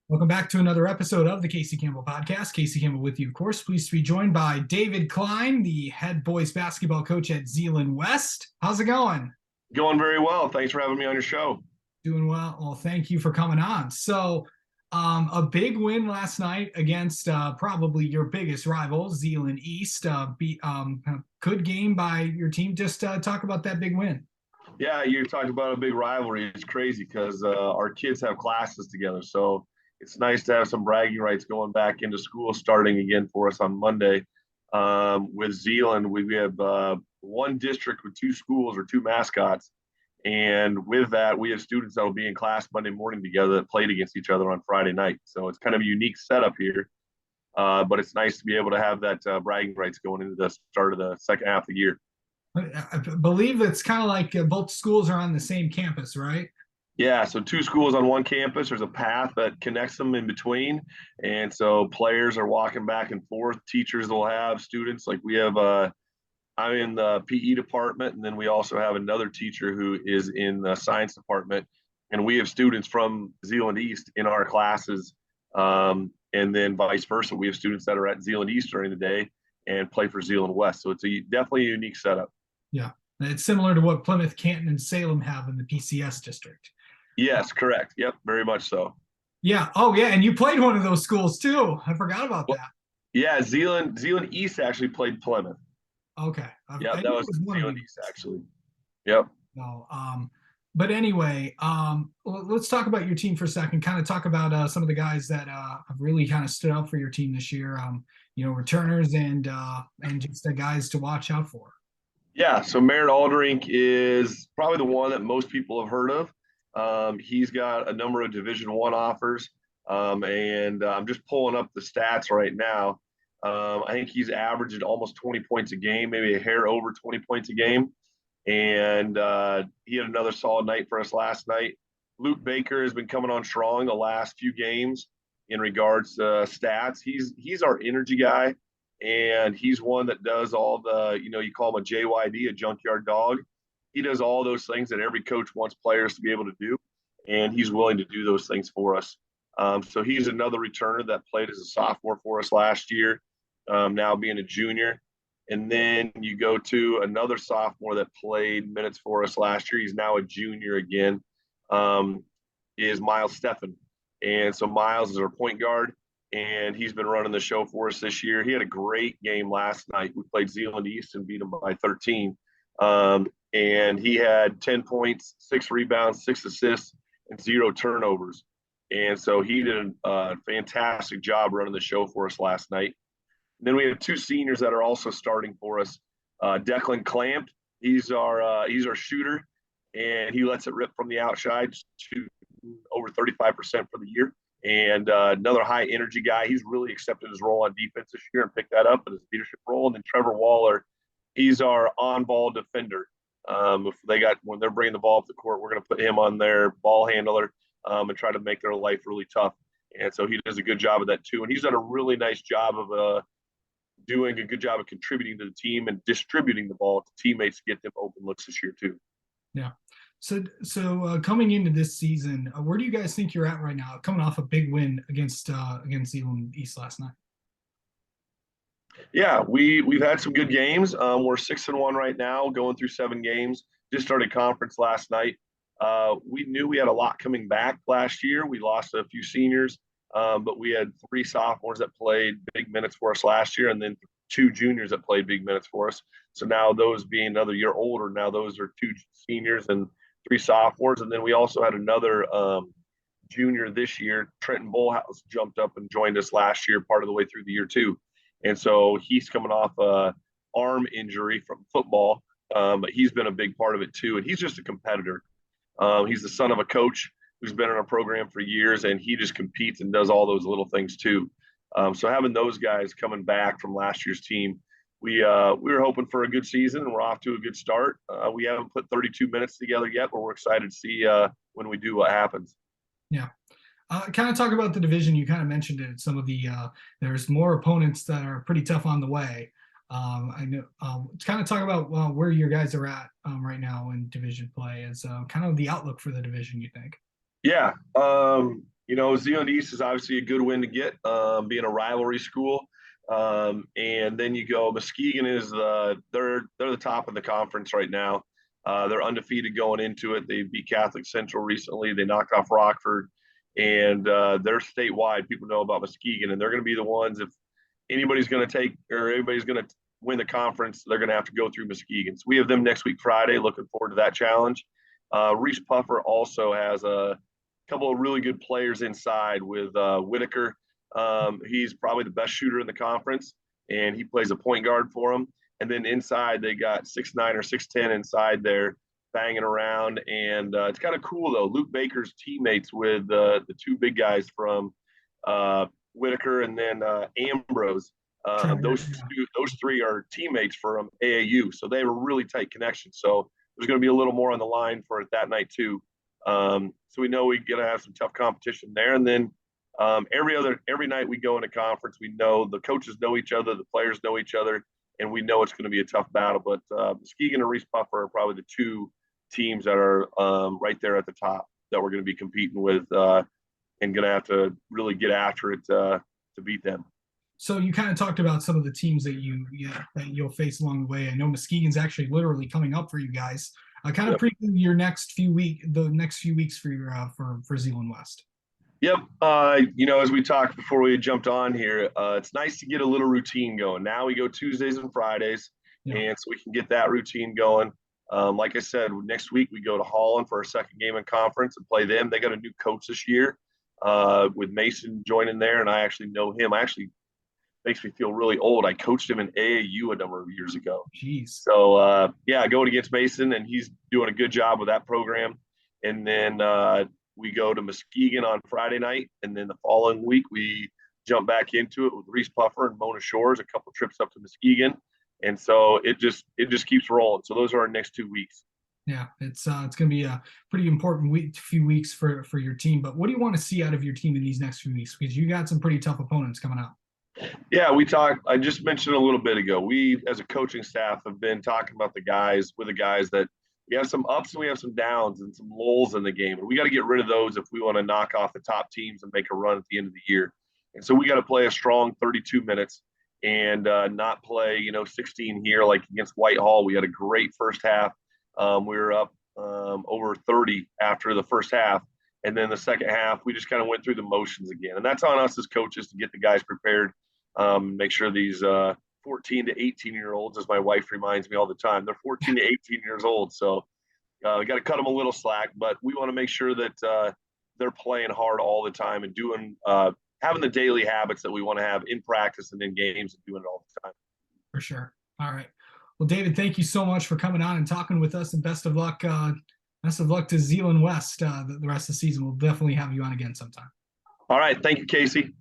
Welcome back to another episode of the Casey Campbell Podcast. Casey Campbell with you, of course. Pleased to be joined by David Klyn, the head boys basketball coach at Zeeland West. How's it going? Going very well. Thanks for having me on your show. Doing well. Well, thank you for coming on. A big win last night against probably your biggest rival, Zeeland East. Good game by your team. Just talk about that big win. Yeah, you're talking about a big rivalry. It's crazy because our kids have classes together. So it's nice to have some bragging rights going back into school starting again for us on Monday. With Zeeland, we have one district with two schools or two mascots. And with that, we have students that will be in class Monday morning together that played against each other on Friday night. So it's kind of a unique setup here. But it's nice to be able to have that bragging rights going into the start of the second half of the year. I believe it's kind of like both schools are on the same campus, right? Yeah, so two schools on one campus. There's a path that connects them in between, and so players are walking back and forth. Teachers will have students. Like we have, I'm in the PE department, and then we also have another teacher who is in the science department, and we have students from Zeeland East in our classes, and then vice versa. We have students that are at Zeeland East during the day and play for Zeeland West. So it's definitely a unique setup. Yeah, it's similar to what Plymouth, Canton, and Salem have in the PCS district. Yes, correct. Yep, very much so. Yeah. Oh, yeah. And you played one of those schools too. I forgot about that. Yeah, Zeeland East actually played Plymouth. Okay. Yeah, I that knew was it one of Zeeland these. East actually. Yep. No. But anyway, let's talk about your team for a second. Kind of talk about some of the guys that have really kind of stood out for your team this year. Returners and just the guys to watch out for. Yeah, so Merritt Alderink is probably the one that most people have heard of. He's got a number of Division I offers, and I'm just pulling up the stats right now. I think he's averaged almost 20 points a game, maybe a hair over 20 points a game. And he had another solid night for us last night. Luke Baker has been coming on strong the last few games in regards to stats. He's our energy guy, and he's one that does all the, you call him a JYD, a junkyard dog. He does all those things that every coach wants players to be able to do, and he's willing to do those things for us. So he's another returner that played as a sophomore for us last year, now being a junior. And then you go to another sophomore that played minutes for us last year. He's now a junior again, is Miles Steffen. And so Miles is our point guard, and he's been running the show for us this year. He had a great game last night. We played Zeeland East and beat them by 13. And he had 10 points, 6 rebounds, 6 assists, and 0 turnovers. And so he did a fantastic job running the show for us last night. And then we have two seniors that are also starting for us. Declan Clamp, he's our shooter, and he lets it rip from the outside to over 35% for the year. And another high energy guy. He's really accepted his role on defense this year and picked that up in his leadership role. And then Trevor Waller, he's our on-ball defender. When they're bringing the ball up the court, we're going to put him on their ball handler and try to make their life really tough. And so he does a good job of that too. And he's done a really nice job of doing a good job of contributing to the team and distributing the ball to teammates to get them open looks this year too. Yeah. So coming into this season, where do you guys think you're at right now? Coming off a big win against Zeeland East last night. Yeah, we've had some good games. We're 6-1 right now, going through 7 games. Just started conference last night. We knew we had a lot coming back last year. We lost a few seniors, but we had 3 sophomores that played big minutes for us last year, and then 2 juniors that played big minutes for us. So now those being another year older, now those are 2 seniors and 3 sophomores. And then we also had another junior this year. Trenton Bullhouse jumped up and joined us last year, part of the way through the year too. And so he's coming off a arm injury from football, but he's been a big part of it too. And he's just a competitor. He's the son of a coach who's been in our program for years, and he just competes and does all those little things too. So having those guys coming back from last year's team, we were hoping for a good season, and we're off to a good start. We haven't put 32 minutes together yet, but we're excited to see when we do what happens. Yeah. Kind of talk about the division. You kind of mentioned it. Some of the there's more opponents that are pretty tough on the way. I know. Kind of talk about where your guys are at right now in division play as kind of the outlook for the division. You think? Yeah. Zeeland East is obviously a good win to get, being a rivalry school. And then you go Muskegon is they're the top of the conference right now. They're undefeated going into it. They beat Catholic Central recently. They knocked off Rockford, and they're statewide. People know about Muskegon, and they're going to be the ones if anybody's going to take or anybody's going to win the conference, they're going to have to go through Muskegon. So we have them next week Friday. Looking forward to that challenge. Reese Puffer also has a couple of really good players inside with Whitaker. He's probably the best shooter in the conference, and he plays a point guard for them. And then inside, they got 6'9" or 6'10" inside there banging around. And it's kind of cool, though. Luke Baker's teammates with the two big guys from Whitaker and then Ambrose. Those three are teammates from AAU, so they have a really tight connection. So there's going to be a little more on the line for it that night too. So we know we're going to have some tough competition there. And then every night we go into conference, we know the coaches know each other, the players know each other, and we know it's going to be a tough battle. But Muskegon and Reese Puffer are probably the two teams that are right there at the top that we're going to be competing with and going to have to really get after it to beat them. So you kind of talked about some of the teams that you'll face along the way. I know Muskegon's actually literally coming up for you guys. Kind of preview your the next few weeks for your for Zeeland West. Yep. As we talked before we jumped on here, it's nice to get a little routine going. Now we go Tuesdays and Fridays, and so we can get that routine going. Like I said, next week we go to Holland for our second game in conference and play them. They got a new coach this year with Mason joining there, and I actually know him. Makes me feel really old. I coached him in AAU a number of years ago. Jeez. So, going against Mason, and he's doing a good job with that program. And then we go to Muskegon on Friday night, and then the following week we jump back into it with Reese Puffer and Mona Shores, a couple trips up to Muskegon. And so it just keeps rolling. So those are our next 2 weeks. Yeah, it's going to be a pretty important few weeks for your team. But what do you want to see out of your team in these next few weeks? Because you got some pretty tough opponents coming up. Yeah, I just mentioned a little bit ago, we as a coaching staff have been talking about the guys that we have some ups and we have some downs and some lulls in the game. And we got to get rid of those if we want to knock off the top teams and make a run at the end of the year. And so we got to play a strong 32 minutes and not play, 16 here like against Whitehall. We had a great first half. We were up over 30 after the first half. And then the second half, we just kind of went through the motions again. And that's on us as coaches to get the guys prepared, make sure these 14 to 18-year-olds, as my wife reminds me all the time, they're 14 to 18 years old. So we got to cut them a little slack. But we want to make sure that they're playing hard all the time and doing having the daily habits that we want to have in practice and in games and doing it all the time. For sure. All right. Well, David, thank you so much for coming on and talking with us, and best of luck. Best of luck to Zeeland West the rest of the season. We'll definitely have you on again sometime. All right. Thank you, Casey.